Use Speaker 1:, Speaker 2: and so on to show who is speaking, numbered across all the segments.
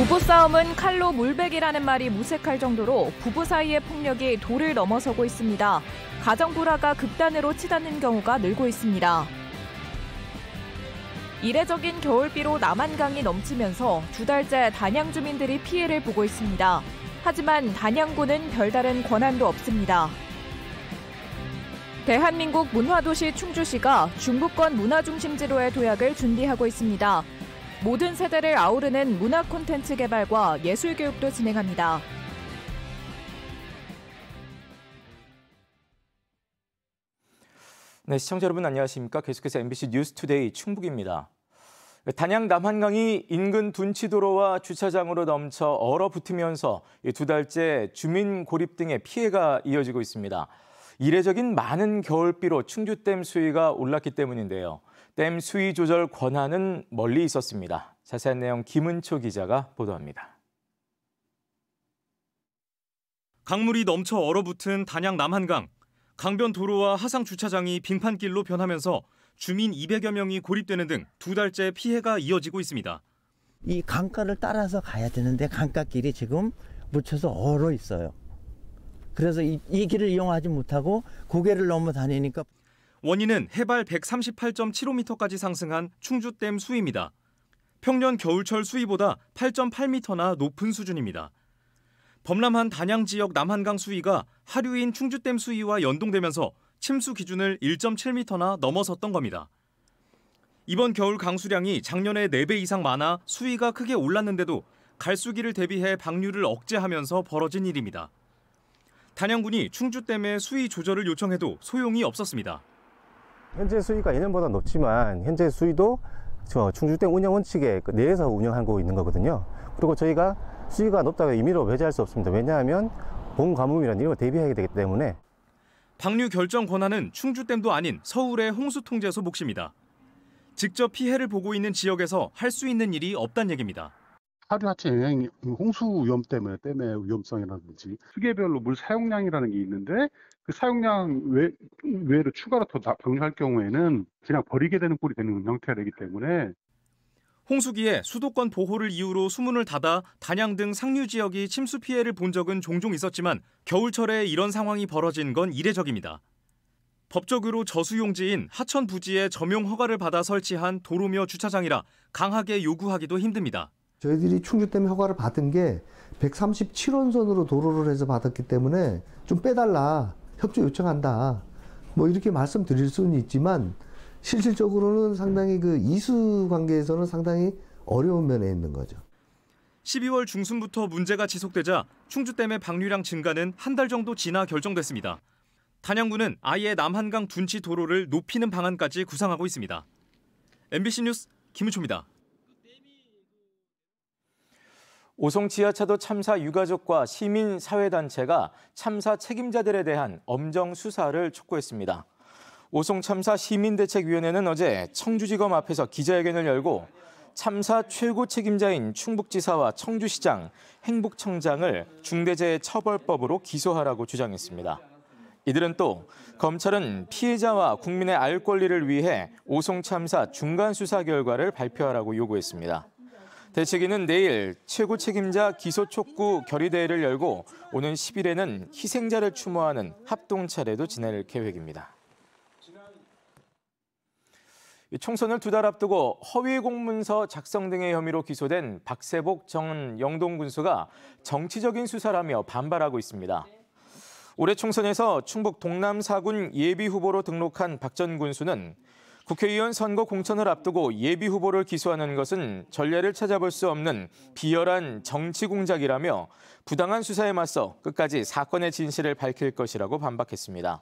Speaker 1: 부부싸움은 칼로 물베기라는 말이 무색할 정도로 부부 사이의 폭력이 도를 넘어서고 있습니다. 가정 불화가 극단으로 치닫는 경우가 늘고 있습니다. 이례적인 겨울비로 남한강이 넘치면서 2달째 단양 주민들이 피해를 보고 있습니다. 하지만 단양군은 별다른 권한도 없습니다. 대한민국 문화도시 충주시가 중부권 문화중심지로의 도약을 준비하고 있습니다. 모든 세대를 아우르는 문화 콘텐츠 개발과 예술 교육도 진행합니다.
Speaker 2: 네, 시청자 여러분 안녕하십니까? 계속해서 MBC 뉴스투데이 충북입니다. 단양 남한강이 인근 둔치도로와 주차장으로 넘쳐 얼어붙으면서 2달째 주민 고립 등의 피해가 이어지고 있습니다. 이례적인 많은 겨울비로 충주댐 수위가 올랐기 때문인데요. 댐 수위 조절 권한은 멀리 있었습니다. 자세한 내용 김은초 기자가 보도합니다.
Speaker 3: 강물이 넘쳐 얼어붙은 단양 남한강. 강변 도로와 하상 주차장이 빙판길로 변하면서 주민 200여 명이 고립되는 등 2달째 피해가 이어지고 있습니다.
Speaker 4: 이 강가를 따라서 가야 되는데 강가길이 지금 묻혀서 얼어 있어요. 그래서 이 길을 이용하지 못하고 고개를 넘어 다니니까.
Speaker 3: 원인은 해발 138.75m까지 상승한 충주댐 수위입니다. 평년 겨울철 수위보다 8.8m나 높은 수준입니다. 범람한 단양 지역 남한강 수위가 하류인 충주댐 수위와 연동되면서 침수 기준을 1.7m나 넘어섰던 겁니다. 이번 겨울 강수량이 작년에 4배 이상 많아 수위가 크게 올랐는데도 갈수기를 대비해 방류를 억제하면서 벌어진 일입니다. 단양군이 충주댐의 수위 조절을 요청해도 소용이 없었습니다.
Speaker 5: 현재 수위가 예년보다 높지만 현재 수위도 충주댐 운영 원칙에 내에서 운영하고 있는 거거든요. 그리고 저희가 수위가 높다고 임의로 배제할 수 없습니다. 왜냐하면 봄 가뭄이라는 이런 걸 대비해야 되기 때문에.
Speaker 3: 방류 결정 권한은 충주댐도 아닌 서울의 홍수통제소 몫입니다. 직접 피해를 보고 있는 지역에서 할 수 있는 일이 없다는 얘기입니다.
Speaker 6: 하류 하체 영향이 홍수 위험 때문에 댐의 위험성이라든지 수계별로 물 사용량이라는 게 있는데 그 사용량 외로 추가로 더 방류할 경우에는 그냥 버리게 되는 꼴이 되는 형태가 되기 때문에.
Speaker 3: 홍수기에 수도권 보호를 이유로 수문을 닫아 단양 등 상류 지역이 침수 피해를 본 적은 종종 있었지만 겨울철에 이런 상황이 벌어진 건 이례적입니다. 법적으로 저수용지인 하천 부지에 점용 허가를 받아 설치한 도로며 주차장이라 강하게 요구하기도 힘듭니다.
Speaker 7: 저희들이 충주댐 허가를 받은 게 137원선으로 도로를 해서 받았기 때문에 좀 빼달라, 협조 요청한다, 뭐 이렇게 말씀드릴 수는 있지만 실질적으로는 상당히 그 이수 관계에서는 상당히 어려운 면에 있는 거죠.
Speaker 3: 12월 중순부터 문제가 지속되자 충주댐의 방류량 증가는 한 달 정도 지나 결정됐습니다. 단양군은 아예 남한강 둔치 도로를 높이는 방안까지 구상하고 있습니다. MBC 뉴스 김은초입니다.
Speaker 2: 오송 지하차도 참사 유가족과 시민사회단체가 참사 책임자들에 대한 엄정 수사를 촉구했습니다. 오송 참사 시민대책위원회는 어제 청주지검 앞에서 기자회견을 열고 참사 최고 책임자인 충북지사와 청주시장, 행북청장을 중대재해처벌법으로 기소하라고 주장했습니다. 이들은 또 검찰은 피해자와 국민의 알 권리를 위해 오송 참사 중간 수사 결과를 발표하라고 요구했습니다. 대책위는 내일 최고 책임자 기소 촉구 결의대회를 열고 오는 10일에는 희생자를 추모하는 합동 차례도 지낼 계획입니다. 총선을 2달 앞두고 허위 공문서 작성 등의 혐의로 기소된 박세복 전 영동군수가 정치적인 수사라며 반발하고 있습니다. 올해 총선에서 충북 동남 4군 예비후보로 등록한 박 전 군수는 국회의원 선거 공천을 앞두고 예비후보를 기소하는 것은 전례를 찾아볼 수 없는 비열한 정치 공작이라며 부당한 수사에 맞서 끝까지 사건의 진실을 밝힐 것이라고 반박했습니다.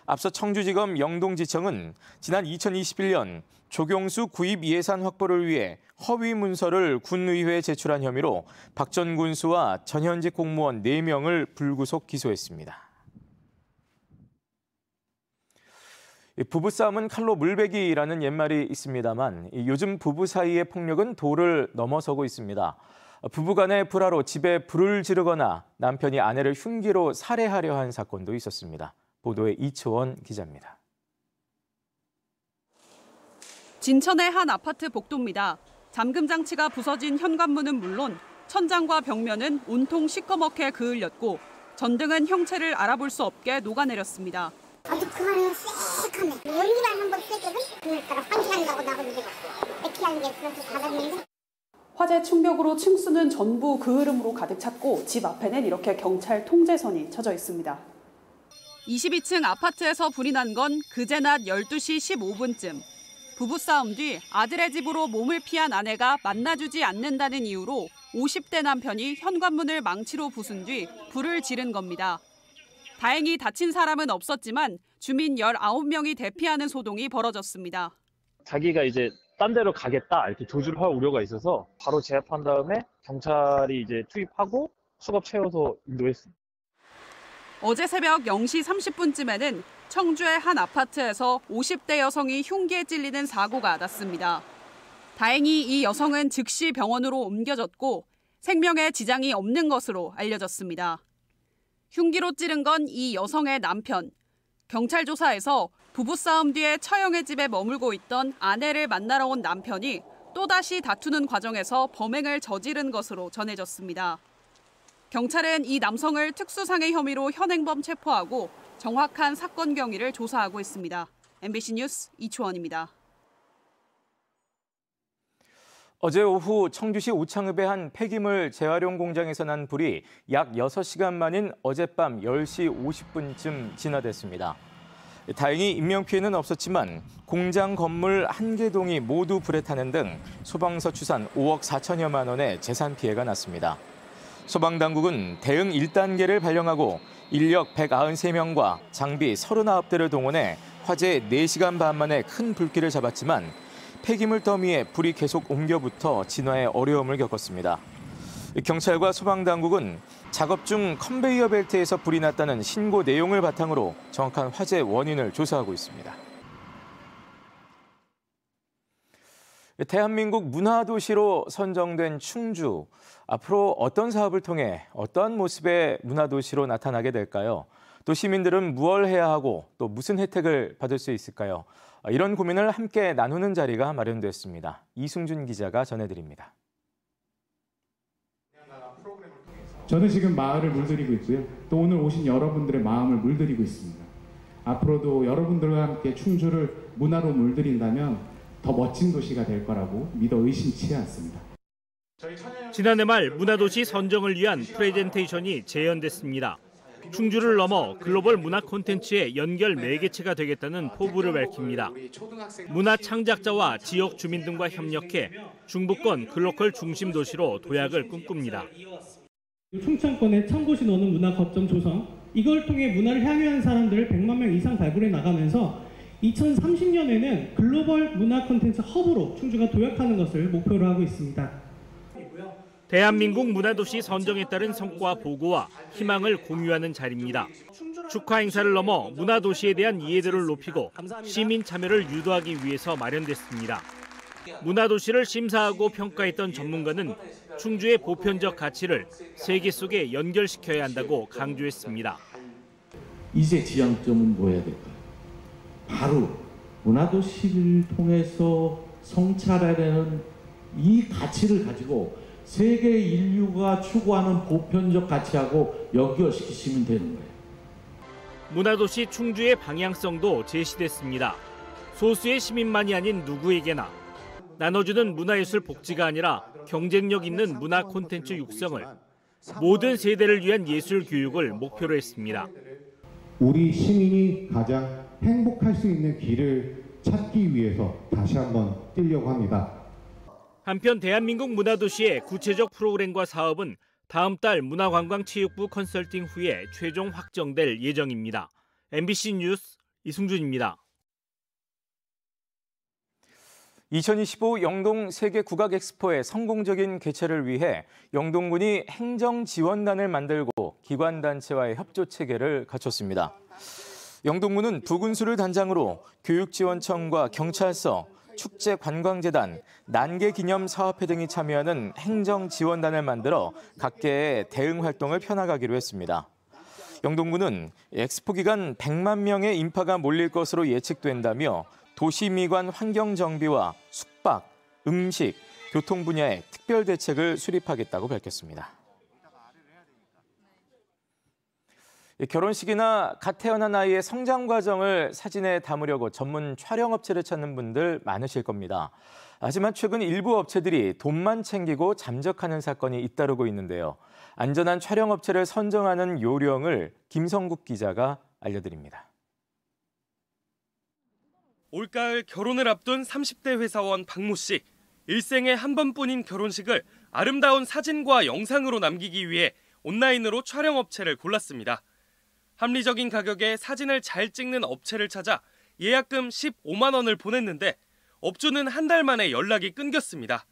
Speaker 2: 앞서 청주지검 영동지청은 지난 2021년 조경수 구입 예산 확보를 위해 허위 문서를 군의회에 제출한 혐의로 박 전 군수와 전현직 공무원 4명을 불구속 기소했습니다. 부부싸움은 칼로 물베기라는 옛말이 있습니다만 요즘 부부 사이의 폭력은 도를 넘어서고 있습니다. 부부간의 불화로 집에 불을 지르거나 남편이 아내를 흉기로 살해하려 한 사건도 있었습니다. 보도에 이초원 기자입니다.
Speaker 8: 진천의 한 아파트 복도입니다. 잠금 장치가 부서진 현관문은 물론 천장과 벽면은 온통 시커멓게 그을렸고 전등은 형체를 알아볼 수 없게 녹아내렸습니다.
Speaker 9: 아주 그만해요. 쎄하네. 연기만 한번 쐬거든. 그러니까 환기한다고 나오는데 애키한 게 그래서 닫았는데.
Speaker 8: 화재 충격으로 층수는 전부 그을음으로 가득 찼고 집 앞에는 이렇게 경찰 통제선이 쳐져 있습니다. 22층 아파트에서 불이 난 건 그제 낮 12시 15분쯤. 부부싸움 뒤 아들의 집으로 몸을 피한 아내가 만나주지 않는다는 이유로 50대 남편이 현관문을 망치로 부순 뒤 불을 지른 겁니다. 다행히 다친 사람은 없었지만 주민 19명이 대피하는 소동이 벌어졌습니다.
Speaker 10: 자기가 이제 딴 데로 가겠다 이렇게 조주를 할 우려가 있어서 바로 제압한 다음에 경찰이 이제 투입하고 수갑 채워서 인도했습니다.
Speaker 8: 어제 새벽 0시 30분쯤에는 청주의 한 아파트에서 50대 여성이 흉기에 찔리는 사고가 났습니다. 다행히 이 여성은 즉시 병원으로 옮겨졌고 생명에 지장이 없는 것으로 알려졌습니다. 흉기로 찌른 건 이 여성의 남편. 경찰 조사에서 부부싸움 뒤에 처형의 집에 머물고 있던 아내를 만나러 온 남편이 또다시 다투는 과정에서 범행을 저지른 것으로 전해졌습니다. 경찰은 이 남성을 특수상해 혐의로 현행범 체포하고 정확한 사건 경위를 조사하고 있습니다. MBC 뉴스 이초원입니다.
Speaker 2: 어제 오후 청주시 우창읍의 한 폐기물 재활용 공장에서 난 불이 약 6시간 만인 어젯밤 10시 50분쯤 진화됐습니다. 다행히 인명피해는 없었지만 공장 건물 1개 동이 모두 불에 타는 등 소방서 추산 5억 4천여만 원의 재산 피해가 났습니다. 소방당국은 대응 1단계를 발령하고 인력 193명과 장비 39대를 동원해 화재 4시간 반 만에 큰 불길을 잡았지만 폐기물 더미에 불이 계속 옮겨붙어 진화에 어려움을 겪었습니다. 경찰과 소방당국은 작업 중 컨베이어 벨트에서 불이 났다는 신고 내용을 바탕으로 정확한 화재 원인을 조사하고 있습니다. 대한민국 문화도시로 선정된 충주. 앞으로 어떤 사업을 통해 어떠한 모습의 문화도시로 나타나게 될까요? 또 시민들은 무엇을 해야 하고 또 무슨 혜택을 받을 수 있을까요? 이런 고민을 함께 나누는 자리가 마련됐습니다. 이승준 기자가 전해드립니다.
Speaker 11: 저는 지금 마을을 물들이고 있고요. 또 오늘 오신 여러분들의 마음을 물들이고 있습니다. 앞으로도 여러분들과 함께 충주를 문화로 물들인다면 더 멋진 도시가 될 거라고 믿어 의심치 않습니다.
Speaker 3: 지난해 말 문화도시 선정을 위한 프레젠테이션이 재연됐습니다. 충주를 넘어 글로벌 문화 콘텐츠의 연결 매개체가 되겠다는 포부를 밝힙니다. 문화 창작자와 지역 주민 등과 협력해 중부권 글로컬 중심 도시로 도약을 꿈꿉니다.
Speaker 12: 충청권의 천곳이 노는 문화 거점 조성, 이걸 통해 문화를 향유하는 사람들을 100만 명 이상 발굴해 나가면서 2030년에는 글로벌 문화 콘텐츠 허브로 충주가 도약하는 것을 목표로 하고 있습니다.
Speaker 3: 대한민국 문화도시 선정에 따른 성과 보고와 희망을 공유하는 자리입니다. 축하 행사를 넘어 문화도시에 대한 이해도를 높이고 시민 참여를 유도하기 위해서 마련됐습니다. 문화도시를 심사하고 평가했던 전문가는 충주의 보편적 가치를 세계 속에 연결시켜야 한다고 강조했습니다.
Speaker 13: 이제 지향점은 뭐 해야 될까요? 바로 문화도시를 통해서 성찰하려는 이 가치를 가지고 세계 인류가 추구하는 보편적 가치하고 연결시키시면 되는 거예요.
Speaker 3: 문화도시 충주의 방향성도 제시됐습니다. 소수의 시민만이 아닌 누구에게나 나눠주는 문화예술 복지가 아니라 경쟁력 있는 문화 콘텐츠 육성을, 모든 세대를 위한 예술 교육을 목표로 했습니다.
Speaker 11: 우리 시민이 가장 행복할 수 있는 길을 찾기 위해서 다시 한번 뛰려고 합니다.
Speaker 3: 한편 대한민국 문화도시의 구체적 프로그램과 사업은 다음 달 문화관광체육부 컨설팅 후에 최종 확정될 예정입니다. MBC 뉴스 이승준입니다.
Speaker 2: 2025 영동 세계 국악 엑스포의 성공적인 개최를 위해 영동군이 행정지원단을 만들고 기관단체와의 협조 체계를 갖췄습니다. 영동군은 부군수를 단장으로 교육지원청과 경찰서, 축제관광재단, 난계기념사업회 등이 참여하는 행정지원단을 만들어 각계의 대응 활동을 펴나가기로 했습니다. 영동군은 엑스포 기간 100만 명의 인파가 몰릴 것으로 예측된다며 도시미관 환경정비와 숙박, 음식, 교통 분야의 특별 대책을 수립하겠다고 밝혔습니다. 결혼식이나 갓 태어난 아이의 성장 과정을 사진에 담으려고 전문 촬영업체를 찾는 분들 많으실 겁니다. 하지만 최근 일부 업체들이 돈만 챙기고 잠적하는 사건이 잇따르고 있는데요. 안전한 촬영업체를 선정하는 요령을 김성국 기자가 알려드립니다.
Speaker 14: 올가을 결혼을 앞둔 30대 회사원 박모 씨. 일생에 한 번뿐인 결혼식을 아름다운 사진과 영상으로 남기기 위해 온라인으로 촬영업체를 골랐습니다. 합리적인 가격에 사진을 잘 찍는 업체를 찾아 예약금 15만 원을 보냈는데 업주는 한 달 만에 연락이 끊겼습니다.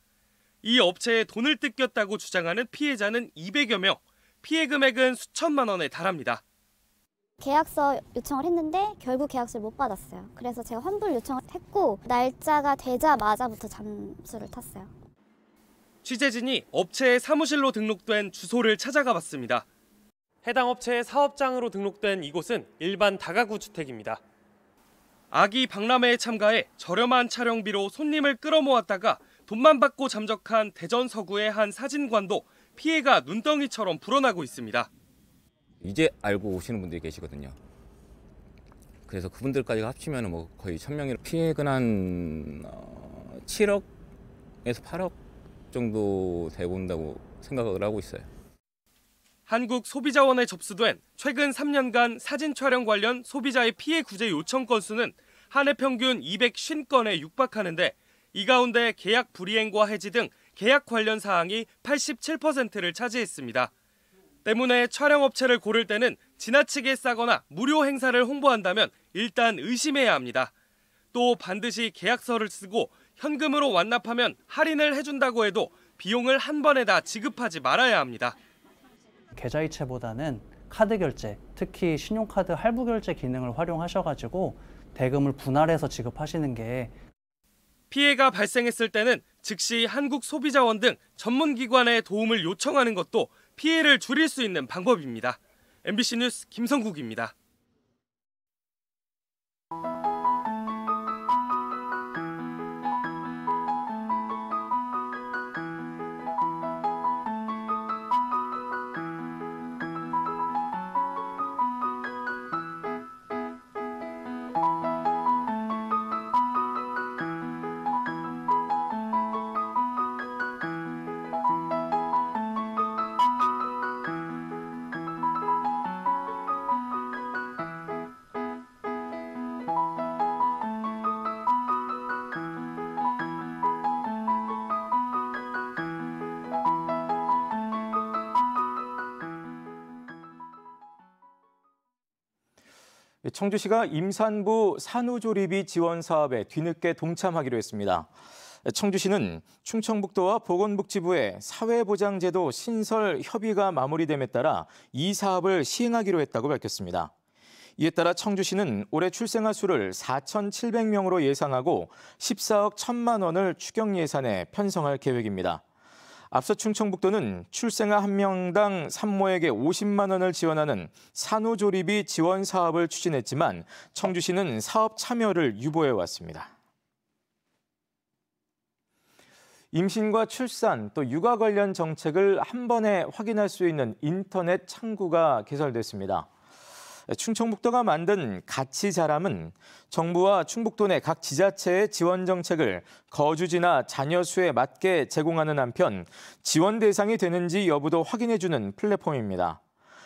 Speaker 14: 이 업체에 돈을 뜯겼다고 주장하는 피해자는 200여 명, 피해 금액은 수천만 원에 달합니다.
Speaker 15: 계약서 요청을 했는데 결국 계약서를 못 받았어요. 그래서 제가 환불 요청을 했고 날짜가 되자마자부터 잠수를 탔어요.
Speaker 14: 취재진이 업체의 사무실로 등록된 주소를 찾아가 봤습니다. 해당 업체의 사업장으로 등록된 이곳은 일반 다가구 주택입니다. 아기 박람회에 참가해 저렴한 촬영비로 손님을 끌어모았다가 돈만 받고 잠적한 대전 서구의 한 사진관도 피해가 눈덩이처럼 불어나고 있습니다.
Speaker 16: 이제 알고 오시는 분들이 계시거든요. 그래서 그분들까지 합치면 뭐 거의 1000명이 피해가 한 7억에서 8억 정도 되고 온다고 생각을 하고 있어요.
Speaker 14: 한국소비자원에 접수된 최근 3년간 사진 촬영 관련 소비자의 피해 구제 요청 건수는 한 해 평균 250건에 육박하는데 이 가운데 계약 불이행과 해지 등 계약 관련 사항이 87%를 차지했습니다. 때문에 촬영업체를 고를 때는 지나치게 싸거나 무료 행사를 홍보한다면 일단 의심해야 합니다. 또 반드시 계약서를 쓰고 현금으로 완납하면 할인을 해준다고 해도 비용을 한 번에 다 지급하지 말아야 합니다.
Speaker 17: 계좌이체보다는 카드 결제, 특히 신용카드 할부 결제 기능을 활용하셔가지고 대금을 분할해서 지급하시는 게
Speaker 14: 피해가 발생했을 때는 즉시 한국소비자원 등 전문기관의 도움을 요청하는 것도 피해를 줄일 수 있는 방법입니다. MBC 뉴스 김성국입니다.
Speaker 2: 청주시가 임산부 산후조리비 지원 사업에 뒤늦게 동참하기로 했습니다. 청주시는 충청북도와 보건복지부의 사회보장제도 신설 협의가 마무리됨에 따라 이 사업을 시행하기로 했다고 밝혔습니다. 이에 따라 청주시는 올해 출생아 수를 4,700명으로 예상하고 14억 1천만 원을 추경 예산에 편성할 계획입니다. 앞서 충청북도는 출생아 1명당 산모에게 50만 원을 지원하는 산후조리비 지원 사업을 추진했지만 청주시는 사업 참여를 유보해왔습니다. 임신과 출산 또 육아 관련 정책을 한 번에 확인할 수 있는 인터넷 창구가 개설됐습니다. 충청북도가 만든 같이 자람은 정부와 충북도 내 각 지자체의 지원 정책을 거주지나 자녀 수에 맞게 제공하는 한편 지원 대상이 되는지 여부도 확인해주는 플랫폼입니다.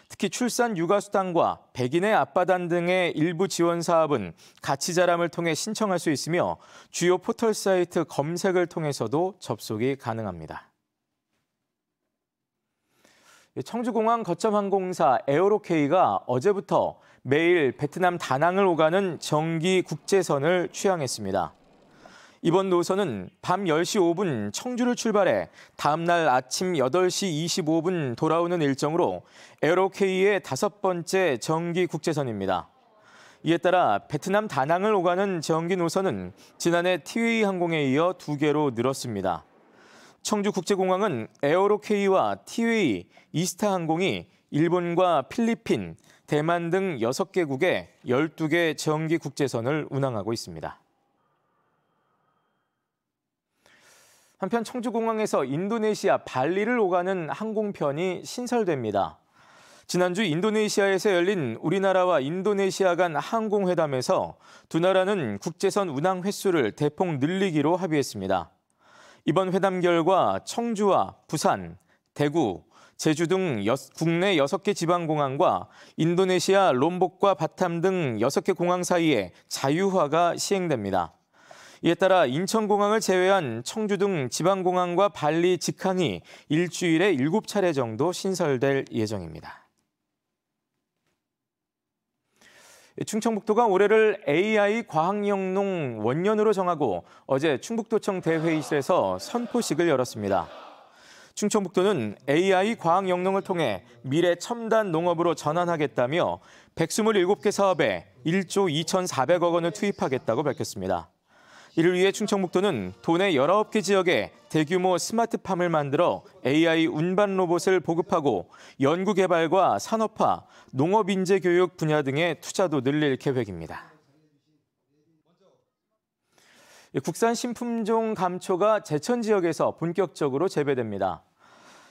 Speaker 2: 특히 출산 육아수당과 백인의 아빠단 등의 일부 지원 사업은 같이 자람을 통해 신청할 수 있으며 주요 포털 사이트 검색을 통해서도 접속이 가능합니다. 청주공항 거점항공사 에어로케이가 어제부터 매일 베트남 다낭을 오가는 정기 국제선을 취항했습니다. 이번 노선은 밤 10시 5분 청주를 출발해 다음 날 아침 8시 25분 돌아오는 일정으로 에어로케이의 5번째 정기 국제선입니다. 이에 따라 베트남 다낭을 오가는 정기 노선은 지난해 티웨이 항공에 이어 2개로 늘었습니다. 청주국제공항은 에어로케이와 티웨이, 이스타항공이 일본과 필리핀, 대만 등 6개국에 12개 정기 국제선을 운항하고 있습니다. 한편 청주공항에서 인도네시아 발리를 오가는 항공편이 신설됩니다. 지난주 인도네시아에서 열린 우리나라와 인도네시아 간 항공회담에서 두 나라는 국제선 운항 횟수를 대폭 늘리기로 합의했습니다. 이번 회담 결과 청주와 부산, 대구, 제주 등 국내 6개 지방공항과 인도네시아 롬복과 바탐 등 6개 공항 사이에 자유화가 시행됩니다. 이에 따라 인천공항을 제외한 청주 등 지방공항과 발리 직항이 일주일에 7차례 정도 신설될 예정입니다. 충청북도가 올해를 AI 과학영농 원년으로 정하고 어제 충북도청 대회의실에서 선포식을 열었습니다. 충청북도는 AI 과학영농을 통해 미래 첨단 농업으로 전환하겠다며 127개 사업에 1조 2,400억 원을 투입하겠다고 밝혔습니다. 이를 위해 충청북도는 도내 19개 지역에 대규모 스마트팜을 만들어 AI 운반 로봇을 보급하고 연구개발과 산업화, 농업인재교육 분야 등의 투자도 늘릴 계획입니다. 국산 신품종 감초가 제천 지역에서 본격적으로 재배됩니다.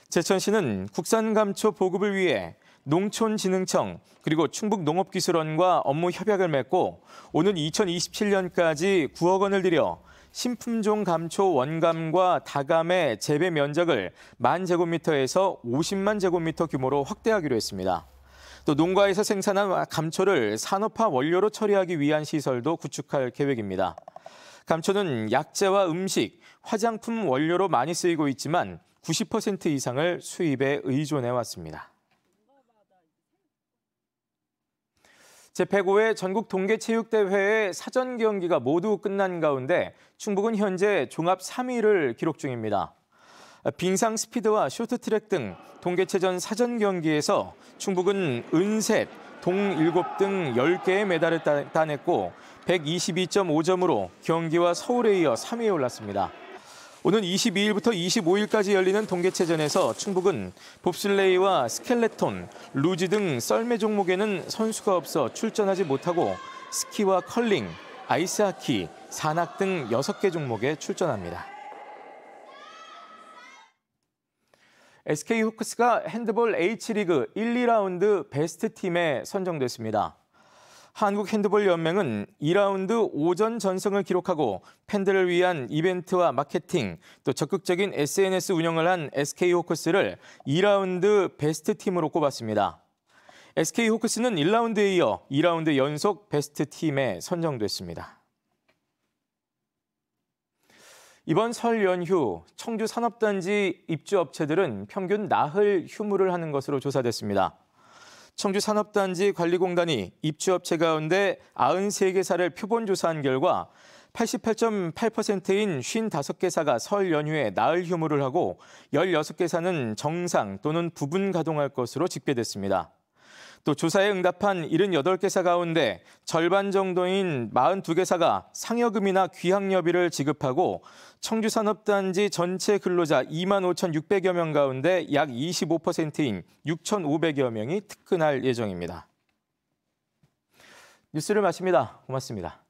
Speaker 2: 제천시는 국산 감초 보급을 위해 농촌진흥청 그리고 충북농업기술원과 업무 협약을 맺고 오는 2027년까지 9억 원을 들여 신품종 감초 원감과 다감의 재배 면적을 10,000제곱미터에서 50만 제곱미터 규모로 확대하기로 했습니다. 또 농가에서 생산한 감초를 산업화 원료로 처리하기 위한 시설도 구축할 계획입니다. 감초는 약재와 음식, 화장품 원료로 많이 쓰이고 있지만 90% 이상을 수입에 의존해 왔습니다. 제105회 전국 동계체육대회의 사전 경기가 모두 끝난 가운데 충북은 현재 종합 3위를 기록 중입니다. 빙상 스피드와 쇼트트랙 등 동계체전 사전 경기에서 충북은 은셋, 동일곱 등 10개의 메달을 따냈고 122.5점으로 경기와 서울에 이어 3위에 올랐습니다. 오는 22일부터 25일까지 열리는 동계체전에서 충북은 봅슬레이와 스켈레톤, 루지 등 썰매 종목에는 선수가 없어 출전하지 못하고 스키와 컬링, 아이스하키, 산악 등 6개 종목에 출전합니다. SK호크스가 핸드볼 H리그 1, 2라운드 베스트 팀에 선정됐습니다. 한국핸드볼연맹은 2라운드 오전 전승을 기록하고 팬들을 위한 이벤트와 마케팅, 또 적극적인 SNS 운영을 한 SK호크스를 2라운드 베스트 팀으로 꼽았습니다. SK호크스는 1라운드에 이어 2라운드 연속 베스트 팀에 선정됐습니다. 이번 설 연휴 청주 산업단지 입주업체들은 평균 나흘 휴무를 하는 것으로 조사됐습니다. 청주 산업단지 관리공단이 입주업체 가운데 93개사를 표본 조사한 결과 88.8%인 55개사가 설 연휴에 나흘 휴무를 하고 16개사는 정상 또는 부분 가동할 것으로 집계됐습니다. 또 조사에 응답한 78개사 가운데 절반 정도인 42개사가 상여금이나 귀향여비를 지급하고 청주산업단지 전체 근로자 25,600여 명 가운데 약 25%인 6,500여 명이 특근할 예정입니다. 뉴스를 마칩니다. 고맙습니다.